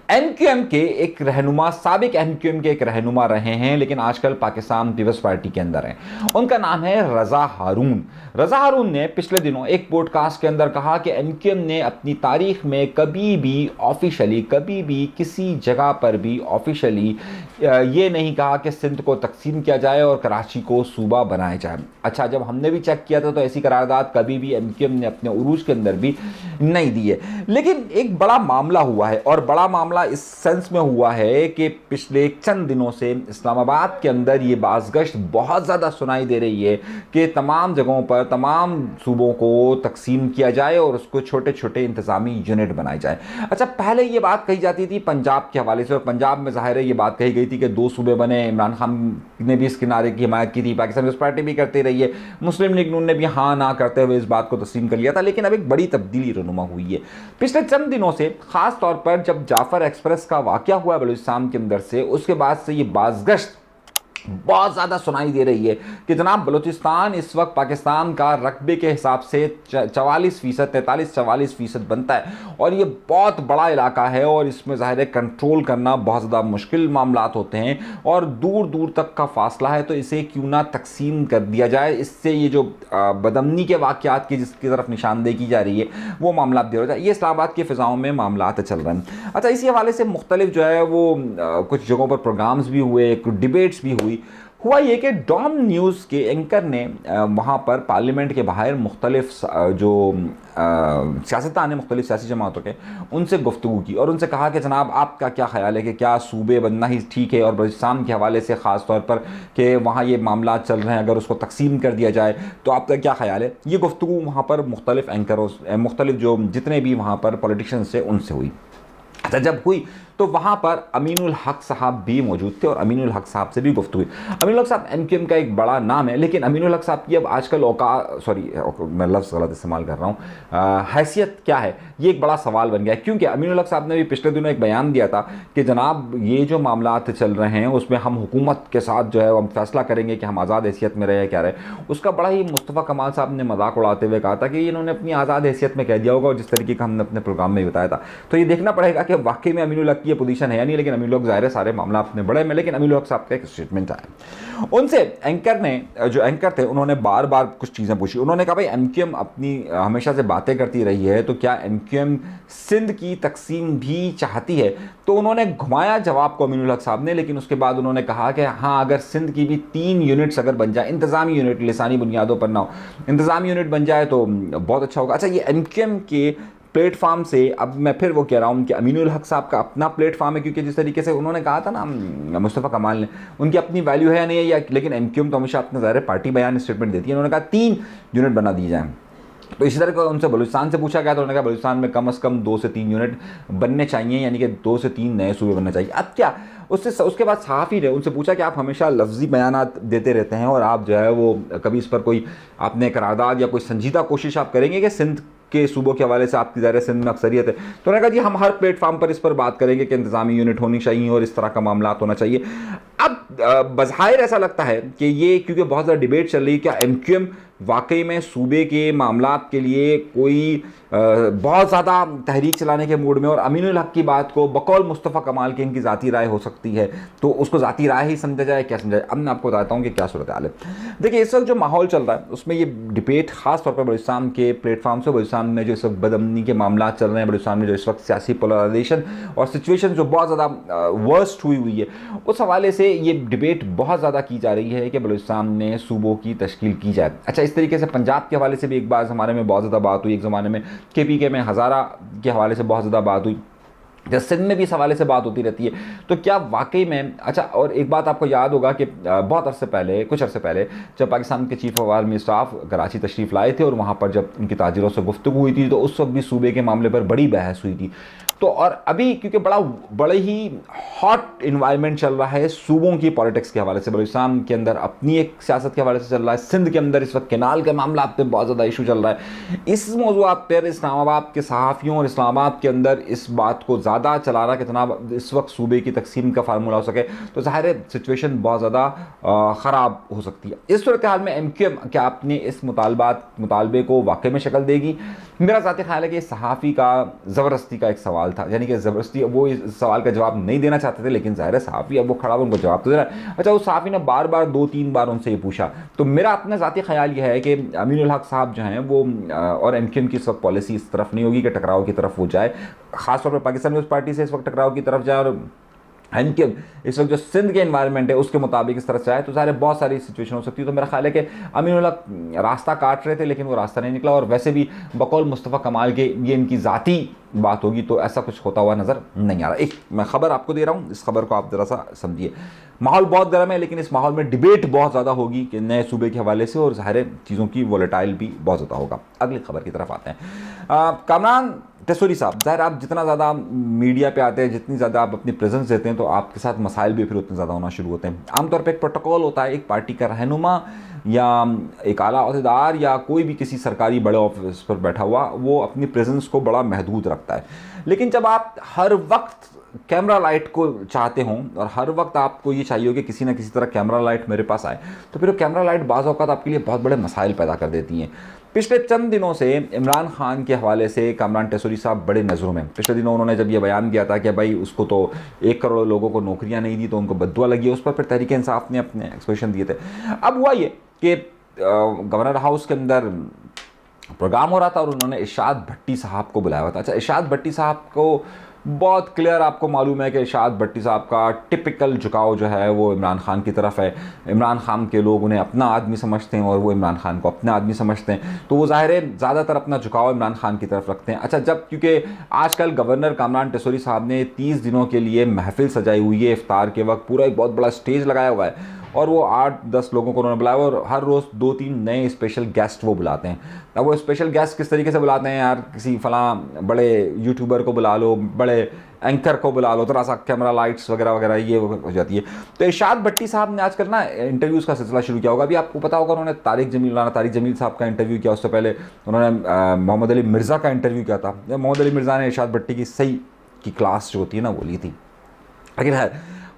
MQM के एक रहनुमा, साबिक एमक्यूएम के एक रहनुमा रहे हैं, लेकिन आजकल पाकिस्तान पीपल्स पार्टी के अंदर हैं। उनका नाम है रजा हारून। रजा हारून ने पिछले दिनों एक पॉडकास्ट के अंदर कहा कि एमक्यूएम ने अपनी तारीख में कभी भी ऑफिशियली, कभी भी किसी जगह पर भी ऑफिशियली ये नहीं कहा कि सिंध को तकसीम किया जाए और कराची को सूबा बनाया जाए। अच्छा, जब हमने भी चेक किया था तो ऐसी करारदाद कभी भी एमक्यूएम ने अपने उरूज के अंदर भी नहीं दी है। लेकिन एक बड़ा मामला हुआ है, और बड़ा मामला इस सेंस में हुआ है कि पिछले चंद दिनों से इस्लामाबाद के अंदर ये बाज़गश्त बहुत ज़्यादा सुनाई दे रही है कि तमाम जगहों पर, तमाम सूबों को तकसीम किया जाए और उसको छोटे छोटे इंतज़ामी यूनिट बनाए जाए। अच्छा, पहले ये बात कही जाती थी पंजाब के हवाले से, और पंजाब में ज़ाहिर है ये बात कही गई थी कि 2 सूबे बने। इमरान खान ने भी इस किनारे की हिमायत की थी, पाकिस्तान पीपल्स पार्टी भी करती रही है, मुस्लिम लीग नून ने भी हाँ ना करते हुए इस बात को तस्लीम कर लिया था। लेकिन अब एक बड़ी तब्दीली रनुमा हुई है पिछले चंद दिनों से, खास तौर पर जब जाफर एक्सप्रेस का वाकया हुआ बलूचिस्तान के अंदर से, उसके बाद से ये बाज़गश्त बहुत ज़्यादा सुनाई दे रही है कि जनाब बलूचिस्तान इस वक्त पाकिस्तान का रकबे के हिसाब से 44%, 43-44% बनता है, और ये बहुत बड़ा इलाका है, और इसमें ज़ाहिर है कंट्रोल करना बहुत ज़्यादा मुश्किल मामलात होते हैं, और दूर दूर तक का फासला है। तो इसे क्यों ना तकसीम कर दिया जाए, इससे ये जो बदमनी के वाक़यात की जिसकी तरफ निशानदेही की जा रही है वो मामला दे हो जाए। ये इस्लामाबाद की फ़िज़ाओं में मामला चल रहे हैं। अच्छा, इसी हवाले से मुख्तलिफ जो है वो कुछ जगहों पर प्रोग्राम्स भी हुए, कुछ डिबेट्स भी हुई। हुआ ये कि डॉन न्यूज़ के एंकर ने वहाँ पर पार्लियामेंट के बाहर मुख्तलिफ जो सियासतदान हैं मुख्तलिफ सियासी जमातों के, उनसे गुफ्तगू की और उनसे कहा कि जनाब आपका क्या ख्याल है कि क्या सूबे बनना ही ठीक है, और बलूचिस्तान के हवाले से ख़ास तौर पर कि वहाँ ये मामला चल रहे हैं, अगर उसको तकसीम कर दिया जाए तो आपका क्या ख्याल है। ये गुफ्तगू वहाँ पर मुख्तलिफ एंकरों, मुख्तलिफ जो जितने भी वहाँ पर पॉलिटिशियंस थे उनसे हुई। अच्छा, जब हुई तो वहाँ पर अमीनुल हक साहब भी मौजूद थे, और अमीनुल हक साहब से भी गुफ्तगू हुई। अमीनुल हक साहब एमक्यूएम का एक बड़ा नाम है, लेकिन अमीनुल हक साहब की अब आजकल मैं लफ्ज़ गलत इस्तेमाल कर रहा हूँ, हैसियत क्या है, ये एक बड़ा सवाल बन गया है। क्योंकि अमीनुल हक साहब ने भी पिछले दिनों एक बयान दिया था कि जनाब ये जो मामला चल रहे हैं उसमें हम हुकूमत के साथ जो है हम फैसला करेंगे कि हम आज़ाद हैसियत में रहे क्या रहे। उसका बड़ा ही मुस्तफ़ा कमाल साहब ने मजाक उड़ाते हुए कहा था कि इन्होंने अपनी आज़ाद हैसियत में कह दिया होगा, और जिस तरीके का हमने अपने प्रोग्राम में बताया था। तो ये देखना पड़ेगा कि वाकई में अमीनुल हक की ये पोजीशन है या नहीं, लेकिन अमीनुल हक ज़ाहिर है सारे मामला अपने बड़े में। लेकिन अमीनुल हक साहब का एक स्टेटमेंट आया, उनसे एंकर ने, जो एंकर थे, उन्होंने बार बार कुछ चीज़ें पूछी। उन्होंने कहा भाई एमक्यूएम अपनी हमेशा से बातें करती रही है, तो क्या एमक्यूएम सिंध की तकसीम भी चाहती है। तो उन्होंने घुमाया जवाब को अमीनुल हक साहब ने, लेकिन उसके बाद उन्होंने कहा कि हाँ, अगर सिंध की भी 3 यूनिट्स अगर बन जाए, इंतज़ामी यूनिट, लिसानी बुनियादों पर ना हो, इंतज़ामी यूनिट बन जाए तो बहुत अच्छा होगा। अच्छा, ये एमक्यूएम के प्लेटफार्म से, अब मैं फिर वो कह रहा हूँ कि अमीनुल हक साहब का अपना प्लेटफार्म है, क्योंकि जिस तरीके से उन्होंने कहा था ना मुस्तफ़ा कमाल ने, उनकी अपनी वैल्यू है या नहीं है, या लेकिन एमक्यूएम तो हमेशा अपने ज़ाहिर पार्टी बयान स्टेटमेंट देती है। उन्होंने कहा 3 यूनिट बना दिए जाएँ। तो इसी तरह का उनसे बलूचिस्तान से पूछा गया, तो उन्होंने कहा बलूचिस्तान में कम से कम 2 से 3 यूनिट बनने चाहिए, यानी कि 2 से 3 नए सूबे बनने चाहिए। अब क्या उसके बाद सहाफ़ी ने उनसे पूछा कि आप हमेशा लफ्ज़ी बयानात देते रहते हैं, और आप जो है वो कभी इस पर कोई आपने करारदाद या कोई संजीदा कोशिश आप करेंगे कि सिंध के सूबों के हवाले से आपकी ज़ाहिर सिंध में अक्सरियत है। तो उन्होंने कहा जी हम हर प्लेटफार्म पर इस पर बात करेंगे कि इंतज़ामी यूनिट होनी चाहिए और इस तरह का मामला होना चाहिए। अब बज़ाहिर ऐसा लगता है कि ये, क्योंकि बहुत ज़्यादा डिबेट चल रही है, क्या एमक्यूएम वाकई में सूबे के मामलात के लिए कोई बहुत ज़्यादा तहरीक चलाने के मूड में, और अमीनुल हक की बात को बकौल मुस्तफ़ा कमाल की इनकी ज़ाती राय हो सकती है, तो उसको ज़ाती राय ही समझा जाए, क्या समझा जाए। अब मैं आपको बताता हूँ कि क्या सूरत हाल है। देखिए, इस वक्त जो माहौल चल रहा है उसमें ये डिबेट ख़ास तौर पर बलूचिस्तान के प्लेटफार्म से, बलूचिस्तान में जो इस वक्त बदअमनी के मामला चल रहे हैं, बलूचिस्तान में जो इस वक्त सियासी पोलराइजेशन और सिचुएशन जो बहुत ज़्यादा वर्स्ट हुई है, उस हवाले से ये डिबेट बहुत ज़्यादा की जा रही है कि बलूचिस्तान में सूबों की तश्कील की जाए। अच्छा, इस तरीके से पंजाब के हवाले से भी एक बार हमारे में बहुत ज़्यादा बात हुई, एक ज़माने में KPK में हज़ारा के हवाले से बहुत ज़्यादा बात हुई, जब सिंध में भी इस हवाले से बात होती रहती है। तो क्या वाकई में, अच्छा, और एक बात आपको याद होगा कि बहुत अरसे पहले, कुछ अरसे पहले, जब पाकिस्तान के chief of army staff Karachi तशरीफ़ लाए थे और वहाँ पर जब उनकी ताजिरों से गुफ्तगू हुई थी, तो उस वक्त भी सूबे के मामले पर बड़ी बहस हुई थी। तो और अभी क्योंकि बड़े ही हॉट इन्वायरमेंट चल रहा है सूबों की पॉलिटिक्स के हवाले से, बलूचिस्तान के अंदर अपनी एक सियासत के हवाले से चल रहा है, सिंध के अंदर इस वक्त केनाल के मामला पे बहुत ज़्यादा इशू चल रहा है। इस मौजूद पर इस्लामाबाद के सहाफ़ियों और इस्लामाबाद के अंदर इस बात को ज़्यादा चला रहा कि जनाब इस वक्त सूबे की तकसीम का फार्मूला हो सके, तो ज़ाहिर है सिचुएशन बहुत ज़्यादा ख़राब हो सकती है। इस सूरत हाल में एमक्यूएम क्या अपने इस मुतालबे को वाकई में शक्ल देगी? मेरा ज़ाती ख्याल है कि सहाफ़ी का ज़बरदस्ती का एक सवाल सवाल था, यानी कि ज़बरदस्ती वो इस सवाल का जवाब नहीं देना चाहते थे, लेकिन ज़ाहिर है सहाफ़ी अब वो खड़ा हुआ उनको जवाब तो दे रहा है। अच्छा, उस सहाफ़ी ने बार बार 2-3 बार उनसे ये पूछा। तो मेरा अपना ज़ाती ख्याल ये है कि अमीनुल हक साहब जो हैं वो और एमक्यूएम की इस वक्त पॉलिसी इस तरफ नहीं होगी कि टकराव की तरफ वो जाए, ख़ासतौर पर पाकिस्तान पीपल्स पार्टी से इस वक्त टकराव की तरफ जाए, और एमक्यूएम इस वक्त जो सिंध के एनवायरनमेंट है उसके मुताबिक इस तरह से आए, तो ज़ाहिर बहुत सारी सिचुएशन हो सकती है। तो मेरा ख्याल है कि अमीनुल हक रास्ता काट रहे थे लेकिन वो रास्ता नहीं निकला, और वैसे भी बकौल मुस्तफ़ा कमाल के ये इनकी ज़ाती बात होगी तो ऐसा कुछ होता हुआ नज़र नहीं आ रहा। एक मैं ख़बर आपको दे रहा हूँ, इस खबर को आप ज़रा सा समझिए। माहौल बहुत गर्म है, लेकिन इस माहौल में डिबेट बहुत ज़्यादा होगी कि नए सूबे के हवाले से, और ज़ाहिर चीज़ों की वोलेटाइल भी बहुत ज़्यादा होगा। अगली खबर की तरफ आते हैं। कामरान टेसोरी साहब, ज़ाहिर आप जितना ज़्यादा मीडिया पे आते हैं, जितनी ज़्यादा आप अपनी प्रेजेंस देते हैं, तो आपके साथ मसाइल भी फिर उतने ज़्यादा होना शुरू होते हैं। आमतौर पर एक प्रोटोकॉल होता है, एक पार्टी का रहनुमा या एक आला अहदेदार या कोई भी किसी सरकारी बड़े ऑफिस पर बैठा हुआ वो अपनी प्रेजेंस को बड़ा महदूद रखता है। लेकिन जब आप हर वक्त कैमरा लाइट को चाहते हों और हर वक्त आपको ये चाहिए हो कि किसी ना किसी तरह कैमरा लाइट मेरे पास आए, तो फिर वो कैमरा लाइट बाज़ औक़ात आपके लिए बहुत बड़े मसाइल पैदा कर देती हैं। पिछले चंद दिनों से इमरान खान के हवाले से कामरान टेसोरी साहब बड़े नज़रों में, पिछले दिनों उन्होंने जब ये बयान दिया था कि भाई उसको तो 1 करोड़ लोगों को नौकरियां नहीं दी तो उनको बद्दुआ लगी, उस पर फिर तहरीक इंसाफ ने अपने एक्सप्रेशन दिए थे। अब हुआ ये कि गवर्नर हाउस के अंदर प्रोग्राम हो रहा था और उन्होंने इरशाद भट्टी साहब को बुलाया हुआ था। अच्छा, इरशाद भट्टी साहब को बहुत क्लियर आपको मालूम है कि इरशाद भट्टी साहब का टिपिकल झुकाव जो है वो इमरान खान की तरफ है। इमरान खान के लोग उन्हें अपना आदमी समझते हैं और वो इमरान खान को अपना आदमी समझते हैं, तो वो ज़ाहिर है ज़्यादातर अपना झुकाव इमरान खान की तरफ रखते हैं। अच्छा, जब क्योंकि आजकल गवर्नर कामरान टेसोरी साहब ने 30 दिनों के लिए महफिल सजाई हुई है, इफ्तार के वक्त पूरा एक बहुत बड़ा स्टेज लगाया हुआ है और वो 8-10 लोगों को उन्होंने बुलाया और हर रोज़ 2-3 नए स्पेशल गेस्ट वो बुलाते हैं। अब वो स्पेशल गेस्ट किस तरीके से बुलाते हैं यार, किसी फलां बड़े यूट्यूबर को बुला लो, बड़े एंकर को बुला लो, थोड़ा सा कैमरा लाइट्स वगैरह वगैरह ये हो जाती है। तो इरशाद भट्टी साहब ने आजकल ना इंटरव्यूज़ का सिलसिला शुरू किया होगा। अभी आपको पता होगा उन्होंने तारिक जमील साहब का इंटरव्यू किया, उससे पहले उन्होंने मोहम्मद अली मिर्ज़ा का इंटरव्यू किया था। मोहम्मद अली मिर्ज़ा ने इरशाद भट्टी की सही की क्लास जो होती है ना वो ली थी। लेकिन है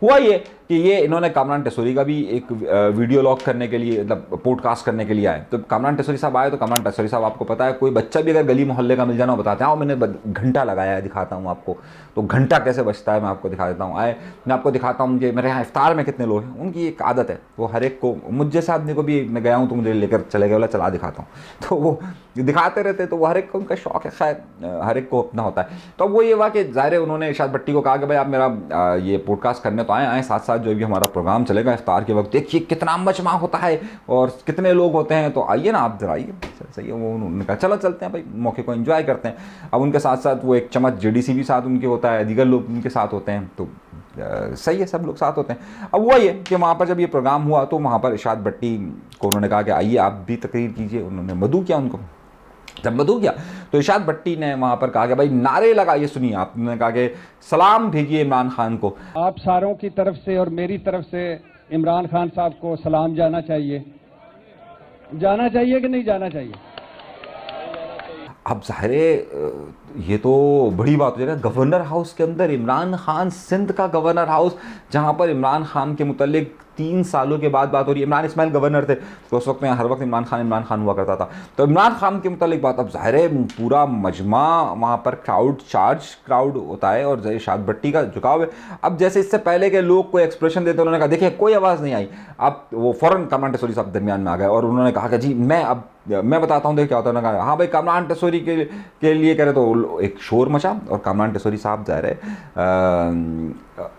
हुआ ये कि ये इन्होंने कामरान टेसोरी का भी एक वीडियो लॉग करने के लिए, मतलब पॉडकास्ट करने के लिए आए। तो कामरान टेसोरी साहब आए तो कामरान टेसोरी साहब आपको पता है कोई बच्चा भी अगर गली मोहल्ले का मिल जाना हो बताते हैं, आओ मैंने घंटा लगाया है दिखाता हूँ आपको, तो घंटा कैसे बजता है मैं आपको दिखा देता हूँ। आए मैं आपको दिखाता हूँ कि मेरे यहाँ इफ्तार में कितने लोग हैं। उनकी एक आदत है, वो हर एक को, मुझ जैसे आदमी को भी मैं गया हूँ तो मुझे लेकर चले गए, बोला चला दिखाता हूँ, तो वो दिखाते रहते, तो वो हर एक को उनका शौक है, खैर हर एक को अपना होता है। तो अब वो ये हुआ कि ज़ाहिर है उन्होंने इरशाद भट्टी को कहा कि भाई आप मेरा ये पॉडकास्ट करने तो आए साथ साथ जो भी हमारा प्रोग्राम चलेगा इफ्तार के वक्त, देखिए कितना मजमा होता है और कितने लोग होते हैं, तो आइए ना आप जरा आइए। सही है, वो उन्होंने कहा चलो चलते हैं भाई, मौके को एंजॉय करते हैं। अब उनके साथ साथ वो एक चम्मच जेडीसी भी साथ उनके होता है, दीगर लोग उनके साथ होते हैं, तो सही है, सब लोग साथ होते हैं। अब हुआ ये कि वहाँ पर जब ये प्रोग्राम हुआ तो वहाँ पर इरशाद भट्टी को उन्होंने कहा कि आइए आप भी तकरीर कीजिए। उन्होंने मदऊ किया उनको। जब मदऊ किया तो इरशाद भट्टी ने वहाँ पर कहा कि भाई नारे लगाइए, सुनिए आप। उन्होंने कहा कि सलाम भेजिए इमरान खान को। आप सारों की तरफ से और मेरी तरफ से इमरान खान साहब को सलाम जाना चाहिए। जाना चाहिए कि नहीं जाना चाहिए? अब ज़ाहिर ये तो बड़ी बात हो जाएगा, गवर्नर हाउस के अंदर इमरान खान, सिंध का गवर्नर हाउस, जहाँ पर इमरान खान के मुतल्लिक 3 सालों के बाद बात हो रही है। इमरान इस्माइल गवर्नर थे तो उस वक्त में हर वक्त इमरान खान हुआ करता था, तो इमरान खान के मुतल्लिक बात। अब ज़ाहिर है पूरा मजमा वहाँ पर क्राउड होता है और इरशाद भट्टी का झुकाव है। अब जैसे इससे पहले के लोग कोई एक्सप्रेशन देते, उन्होंने कहा देखिए कोई आवाज़ नहीं आई। अब वो फ़ौरन कामरान टेसोरी साहब दरमियान में आ गए और उन्होंने कहा कि जी मैं बताता हूँ देखिए क्या होता है। उन्होंने कहा हाँ भाई कामरान टेसोरी के लिए कह रहे, तो एक शोर मचा। और कामरान टेसोरी साहब ज़ाहिर है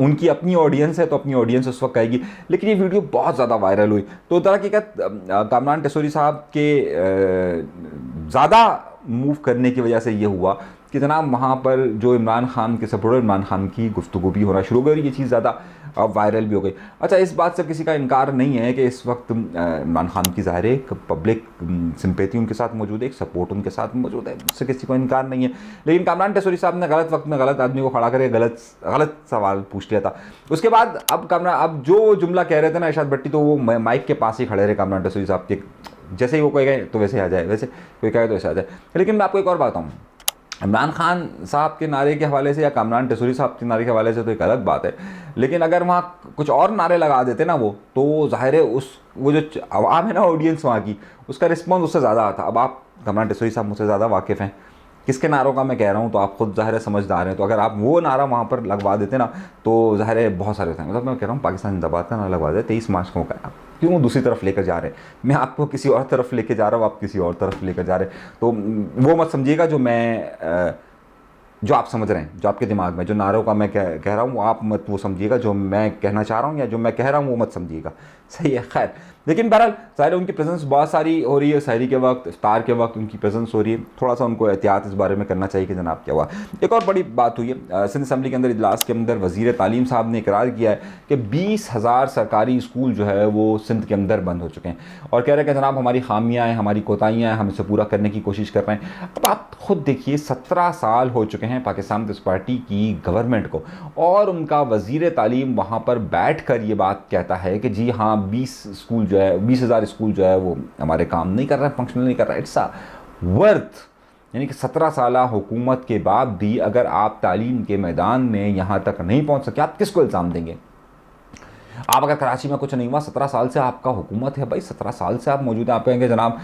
उनकी अपनी ऑडियंस है तो अपनी ऑडियंस उस वक्त कहेगी। लेकिन ये वीडियो बहुत ज़्यादा वायरल हुई, तो दरहकीकत कामरान टेसोरी साहब के ज़्यादा मूव करने की वजह से ये हुआ कि जनाब वहाँ पर जो इमरान खान के सपोर्टर, इमरान खान की गुफ्तगू भी होना शुरू हो गई और ये चीज़ ज़्यादा वायरल भी हो गई। अच्छा, इस बात से किसी का इनकार नहीं है कि इस वक्त इमरान खान की ज़ाहिर एक पब्लिक सिंपैथी उनके साथ मौजूद है, एक सपोर्ट उनके साथ मौजूद है, इससे किसी को इनकार नहीं है। लेकिन कामरान टेसोरी साहब ने गलत वक्त में गलत आदमी को खड़ा करके गलत सवाल पूछ लिया था। उसके बाद अब जो जुमला कह रहे थे ना इरशाद भट्टी, तो वो माइक के पास ही खड़े रहे कामरान टेसोरी साहब के। जैसे ही वो कोई कहे तो वैसे आ जाए, वैसे कोई कहे तो वैसे आ जाए। लेकिन मैं आपको एक और बात बताऊँ, इमरान खान साहब के नारे के हवाले से या कामरान टेसोरी साहब के नारे के हवाले से तो एक अलग बात है, लेकिन अगर वहाँ कुछ और नारे लगा देते ना तो ज़ाहिर है वो जो आवाम है ना, ऑडियंस वहाँ की, उसका रिस्पॉन्स उससे ज़्यादा आता। अब आप कामरान टेसोरी साहब मुझसे ज़्यादा वाकिफ़ हैं किसके नारों का मैं कह रहा हूँ तो आप खुद ज़ाहिर है समझदार हैं। तो अगर आप वो नारा वहाँ पर लगवा देते ना तो ज़ाहिर है बहुत सारे होते हैं। मतलब मैं कह रहा हूँ पाकिस्तान जिंदाबाद का नारा लगवा दे 23 मार्च को का, क्यों दूसरी तरफ लेकर जा रहे हैं? मैं आपको किसी और तरफ लेकर जा रहा हूँ, आप किसी और तरफ लेकर जा रहे हैं। तो वो मत समझिएगा जो आप समझ रहे हैं, जो आपके दिमाग में जो नारों का मैं कह रहा हूँ, आप मत वो समझिएगा। जो मैं कहना चाह रहा हूँ या जो मैं कह रहा हूँ वो मत समझिएगा, सही है। खैर, लेकिन बहरहाल ज़ाहिर है उनकी प्रेजेंस बहुत सारी हो रही है। सहरी के वक्त, इफ्तार के वक्त उनकी प्रेजेंस हो रही है। थोड़ा सा उनको एहतियात इस बारे में करना चाहिए कि जनाब क्या हुआ। एक और बड़ी बात हुई है सिंध असम्बली के अंदर, इजलास के अंदर वज़ीर तालीम साहब ने इकरार किया है कि 20,000 सरकारी स्कूल जो है वो सिंध के अंदर बंद हो चुके हैं और कह रहे हैं कि जनाब हमारी खामियाँ हैं, हमारी कोताहियाँ हैं, हम इसे पूरा करने की कोशिश कर रहे हैं। अब आप खुद देखिए, 17 साल हो चुके हैं पाकिस्तान पीपल्स पार्टी की गवर्नमेंट को और उनका वज़ीर तालीम वहाँ पर बैठ कर ये बात कहता है कि जी हाँ 20,000 स्कूल जो है वो हमारे काम नहीं कर रहा है, फंक्शनल नहीं कर रहा है। इट्स अ वर्थ, यानी कि 17 साल हुकूमत के बाद भी अगर आप तालीम के मैदान में यहाँ तक नहीं पहुँच सके, आप किसको इल्ज़ाम देंगे? आप अगर कराची में कुछ नहीं हुआ, 17 साल से आपका हुकूमत है भाई, 17 साल से आप मौजूद हैं। आप कहेंगे जनाब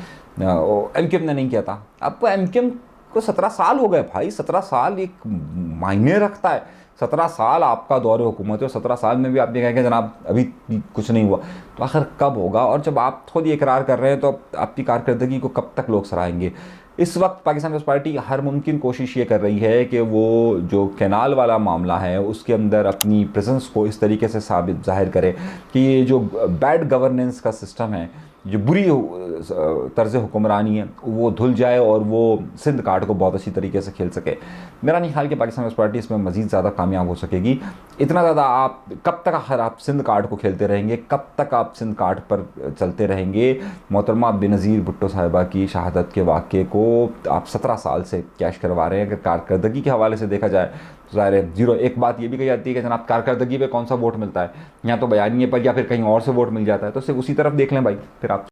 MQM ने नहीं किया था। आपको MQM को 17 साल हो गए भाई, 17 साल एक मायने रखता है। 17 साल आपका दौर हुकूमत है और 17 साल में भी आप कहेंगे जनाब अभी कुछ नहीं हुआ, तो आखिर कब होगा? और जब आप खुद ये इकरार कर रहे हैं तो आपकी कारकर्दगी को कब तक लोग सराहेंगे? इस वक्त पाकिस्तान पीपल्स पार्टी हर मुमकिन कोशिश ये कर रही है कि वो जो कैनाल वाला मामला है उसके अंदर अपनी प्रेजेंस को इस तरीके से जाहिर करे कि ये जो बैड गवर्नेंस का सिस्टम है, जो बुरी तर्ज हुक्मरानी है, वो धुल जाए और वो सिंध कार्ड को बहुत अच्छी तरीके से खेल सके। मेरा नहीं ख्याल कि पाकिस्तान पीपल्स पार्टी इसमें मज़ीद ज़्यादा कामयाब हो सकेगी। इतना ज़्यादा आप कब तक आखिर आप सिंध कार्ड को खेलते रहेंगे? कब तक आप सिंध कार्ड पर चलते रहेंगे? मोहतरमा बेनज़ीर भुट्टो साहिबा की शहादत के वाक़े को आप 17 साल से कैश करवा रहे हैं। अगर कारकर्दगी के हवाले से देखा जाए तो ज़ाहिर है जीरो। एक बात ये भी कही जाती है कि जनाब कारकर्दगी पे कौन सा वोट मिलता है, या तो बयानिए पर या फिर कहीं और से वोट मिल जाता है, तो सिर्फ उसी तरफ देख लें भाई, फिर आप